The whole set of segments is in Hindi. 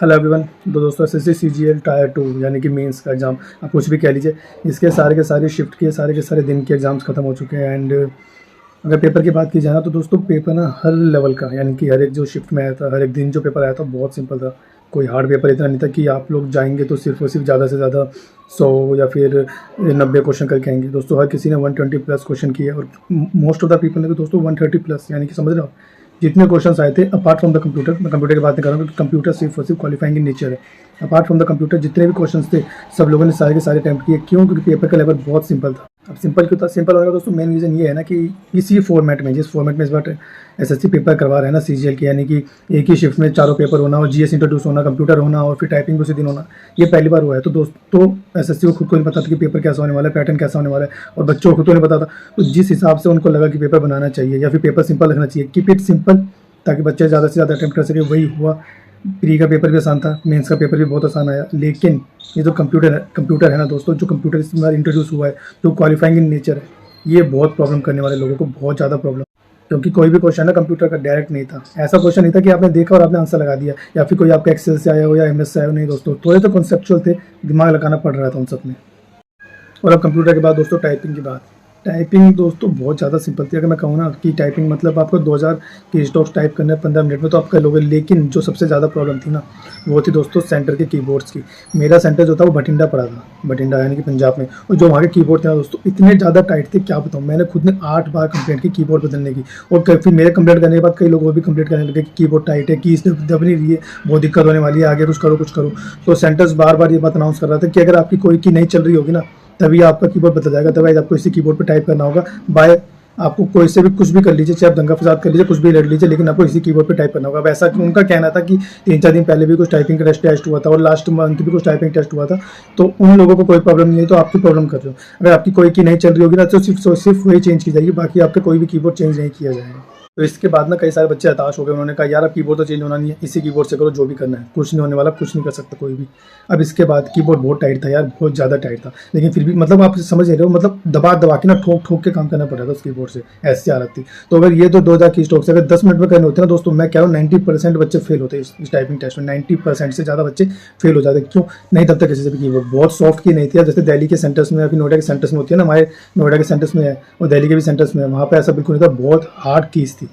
Hello everyone. तो दोस्तों एसएससी सीजीएल टायर 2 यानी कि मेंस का एग्ज़ाम आप कुछ भी कह लीजिए, इसके सारे के सारे शिफ्ट के सारे दिन के एग्ज़ाम्स ख़त्म हो चुके हैं। एंड अगर पेपर की बात की जाए ना तो दोस्तों पेपर ना हर लेवल का यानी कि हर एक जो शिफ्ट में आया था, हर एक दिन जो पेपर आया था बहुत सिंपल था। कोई हार्ड पेपर इतना नहीं था कि आप लोग जाएंगे तो सिर्फ और सिर्फ ज़्यादा से ज़्यादा 100 या फिर 90 क्वेश्चन करके आएंगे। दोस्तों हर किसी ने 120 प्लस क्वेश्चन किए और मोस्ट ऑफ द पीपल ने तो दोस्तों 130 प्लस, यानी कि समझ रहे हो आप जितने क्वेश्चंस आए थे अपार्ट फ्रॉम द कंप्यूटर। मैं कंप्यूटर की बात नहीं कर रहा हूँ क्योंकि कंप्यूटर सिर्फ और सिर्फ क्वालिफाइंग इन नेचर है। अपार्ट फ्रॉम द कंप्यूटर जितने भी क्वेश्चंस थे सब लोगों ने सारे के सारे अटैम्प्ट किए। क्यों? क्योंकि पेपर का लेवल बहुत सिंपल था। अब सिंपल क्यों था? सिंपल होने का दोस्तों मेन रीज़न ये है ना कि इसी फॉर्मेट में, जिस फॉर्मेट में इस बार एसएससी पेपर करवा रहे हैं ना सीजीएल के, यानी कि एक ही शिफ्ट में चारों पेपर होना और जीएस इंट्रोड्यूस होना, कंप्यूटर होना और फिर टाइपिंग उसी दिन होना, ये पहली बार हुआ है। तो दोस्तों एसएससी को खुद को नहीं पता था कि पेपर कैसा होने वाला है, पैटर्न कैसा होने वाला है, और बच्चों को खुद को नहीं पता था। तो जिस हिसाब से उनको लगा कि पेपर बनाना चाहिए या फिर पेपर सिंपल रखना चाहिए, कीप इट सिंपल, ताकि बच्चे ज़्यादा से ज़्यादा अटैम्प्ट कर सके, वही हुआ। प्री का पेपर भी आसान था, मेंस का पेपर भी बहुत आसान आया। लेकिन ये जो कंप्यूटर है ना दोस्तों, जो कंप्यूटर इस बार इंट्रोड्यूस हुआ है, जो क्वालिफाइंग इन नेचर है, ये बहुत प्रॉब्लम करने वाले लोगों को, बहुत ज़्यादा प्रॉब्लम। क्योंकि कोई भी क्वेश्चन ना कंप्यूटर का डायरेक्ट नहीं था। ऐसा क्वेश्चन नहीं था कि आपने देखा और आपने आंसर लगा दिया, या फिर कोई आपका एक्सेल से आया हो या एमएस से आया हो। नहीं दोस्तों, थोड़े तो कॉन्सेप्चुअल थे, दिमाग लगाना पड़ रहा था उन सब में। और अब कंप्यूटर के बाद दोस्तों टाइपिंग की बात। टाइपिंग दोस्तों बहुत ज़्यादा सिंपल थी। अगर मैं कहूँ ना कि टाइपिंग मतलब आपको 2000 की स्टॉक्स टाइप करने 15 मिनट में तो आप कर लोगे। लेकिन जो सबसे ज़्यादा प्रॉब्लम थी ना वो थी दोस्तों सेंटर के कीबोर्ड्स की। मेरा सेंटर जो था वो भटिंडा पड़ा था, भटिंडा यानी कि पंजाब में। और जो वहाँ के कीबोर्ड थे ना दोस्तों इतने ज़्यादा टाइट थे, क्या बताऊँ। मैंने खुद ने 8 बार कंप्लेंट की कीबोर्ड बदलने की, और फिर मेरे कंप्लेंट करने के बाद कई लोग वो भी कंप्लेंट करने लगे कि कीबोर्ड टाइट है, कीज दब नहीं रही है, बहुत दिक्कत होने वाली है, आगे कुछ करो कुछ करो। तो सेंटर्स बार बार ये बात अनाउंस कर रहा था कि अगर आपकी कोई की नहीं चल रही होगी ना तभी आपका कीबोर्ड बदल जाएगा। अदरवाइज आपको इसी कीबोर्ड पे टाइप करना होगा। बाय आपको कोई से भी कुछ भी कर लीजिए, चाहे आप दंगा फसाद कर लीजिए, कुछ भी लड़ लीजिए, लेकिन आपको इसी कीबोर्ड पे टाइप करना होगा। अब ऐसा उनका कहना था कि 3-4 दिन पहले भी कुछ टाइपिंग का टेस्ट हुआ था और लास्ट मंथ भी कुछ टाइपिंग टेस्ट हुआ था, तो उन लोगों को कोई प्रॉब्लम नहीं है। तो आपकी प्रॉब्लम कर रहे हो। अगर आपकी कोई की नहीं चल रही होगी ना तो सिर्फ वही चेंज की जाएगी, बाकी आपका कोई भी कीबोर्ड चेंज नहीं किया जाएगा। तो इसके बाद ना कई सारे बच्चे हताश हो गए। उन्होंने कहा यार अब कीबोर्ड तो चेंज होना नहीं है, इसी कीबोर्ड से करो जो भी करना है, कुछ नहीं होने वाला, कुछ नहीं कर सकता कोई भी। अब इसके बाद कीबोर्ड बहुत टाइट था यार, बहुत ज़्यादा टाइट था। लेकिन फिर भी मतलब आप समझ नहीं रहे हो, मतलब दबा दबा के ना ठोक ठोक के काम करना पड़ रहा था उस कीबोर्ड से, ऐसी हालत थी। तो अगर ये तो 2000 की स्टॉक से अगर 10 मिनट में करने होते ना दोस्तों, मैं कह रहा हूँ 90% बच्चे फेल होते इस टाइपिंग टेस्ट में। 90% से ज़्यादा बच्चे फेल हो जाते। क्यों नहीं दबता किसी से भी कीबोर्ड, बहुत सॉफ्ट की नहीं थी। जैसे दिल्ली के सेंटर्स में या फिर नोएडा के सेंटर्स में होती है ना, हमारे नोएडा के सेंटर्स में है और दिल्ली के भी सेंटर्स में है, वहाँ पर ऐसा बिल्कुल नहीं था, बहुत हार्ड कीज थी।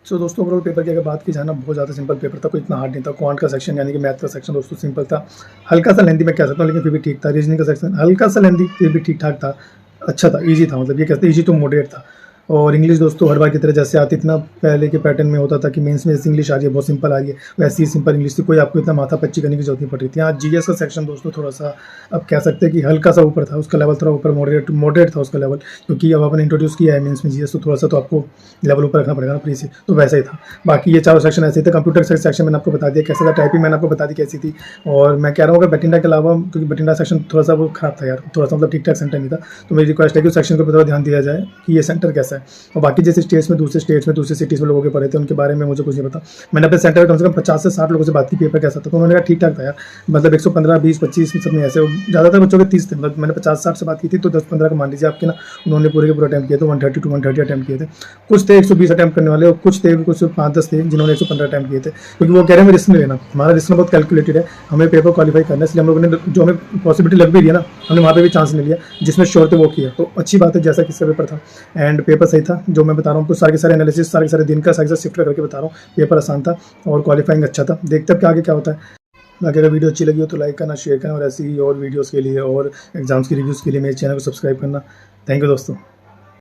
सो दोस्तों ओवरऑल पेपर की अगर बात की जाए ना बहुत ज़्यादा सिंपल पेपर था, कोई इतना हार्ड नहीं था। क्वांट का सेक्शन यानी कि मैथ का सेक्शन दोस्तों सिंपल था, हल्का सा लेंथी मैं कह सकता हूँ, लेकिन फिर भी ठीक था। रीजनिंग का सेक्शन हल्का सा लेंथी, फिर भी ठीक ठाक था, अच्छा था, ईजी था। मतलब ये कहते हैं ईजी टू मॉडरेट था। और इंग्लिश दोस्तों हर बार की तरह जैसे आती इतना पहले के पैटर्न में होता था कि मेंस में इंग्लिश आ रही है बहुत सिंपल आ रही है, वैसी ही सिंपल इंग्लिश थी। कोई आपको इतना माथा पच्ची करने की जरूरत नहीं पड़ रही थी। हाँ जीएस का सेक्शन दोस्तों थोड़ा सा अब कह सकते हैं कि हल्का सा ऊपर था, उसका लेवल थोड़ा ऊपर मॉडरेट था उसका लेवल, क्योंकि अब आपने इंट्रोड्यूस किया है मेंस में जीएस, तो थोड़ा सा तो आपको लेवल ऊपर रखना पड़ेगा ना प्री से, तो वैसा ही था। बाकी ये चारों सेक्शन ऐसे थे। कंप्यूटर सेक्शन मैंने आपको बता दिया कैसा था, टाइपिंग मैंने आपको बता दी कैसी थी। और मैं कह रहा हूँ अगर बठिंडा के अलावा, क्योंकि बठिंडा सेक्शन थोड़ा सा वो खराब था यार, थोड़ा सा मतलब ठीक ठाक सेंटर नहीं था, तो मेरी रिक्वेस्ट है कि उस सेक्शन को थोड़ा ध्यान दिया जाए कि ये सेंटर कैसा है। और बाकी जैसे स्टेट्स में दूसरे सिटीज़ में लोगों के पढ़े थे उनके बारे में मुझे कुछ नहीं पता। मैंने अपने सेंटर में कम से कम 50 से 60 लोगों से बात की पेपर कैसा था, तो उन्होंने कहा ठीक ठाक था यार। मतलब 115, 20, 25 सब में ऐसे, ज़्यादातर बच्चों के 30 थे। मतलब मैंने 50-60 से बात की थी, तो 10-15 का मान लीजिए आपके ना, उन्होंने पूरे के पूरे अटैम्प्ट किए थे। 130 to 130 अटैम्प्ट किए थे। कुछ थे 120 अटैम्प्ट करने वाले और कुछ थे 5-10 थे जिन्होंने 115 अटैम्प्ट किए थे, क्योंकि वो कह रहे हैं रिस्क नहीं लेना। हमारा रिस्क बहुत कैलकुलेटेड है, हमें पेपर क्वालिफाई करना है, इसलिए हम लोगों ने जो हमें पॉसिबिलिटी लग भी रही है ना, हमने वहाँ पे भी चांस नहीं लिया, जिसमें श्योर थे वो किया। तो अच्छी बात है जैसा किसका पेपर था, एंड पेपर सही था। जो मैं बता रहा हूँ कुछ सारे के सारे एनालिसिस सारे के सारे दिन का सारे शिफ्ट करके बता रहा हूँ, पेपर आसान था और क्वालिफाइंग अच्छा था। देखते हैं कि आगे क्या होता है। बाकी अगर वीडियो अच्छी लगी हो तो लाइक करना, शेयर करना, और ऐसी ही और वीडियोस के लिए और एग्जाम्स की रिव्यूज़ के लिए मेरे चैनल को सब्सक्राइब करना। थैंक यू दोस्तों।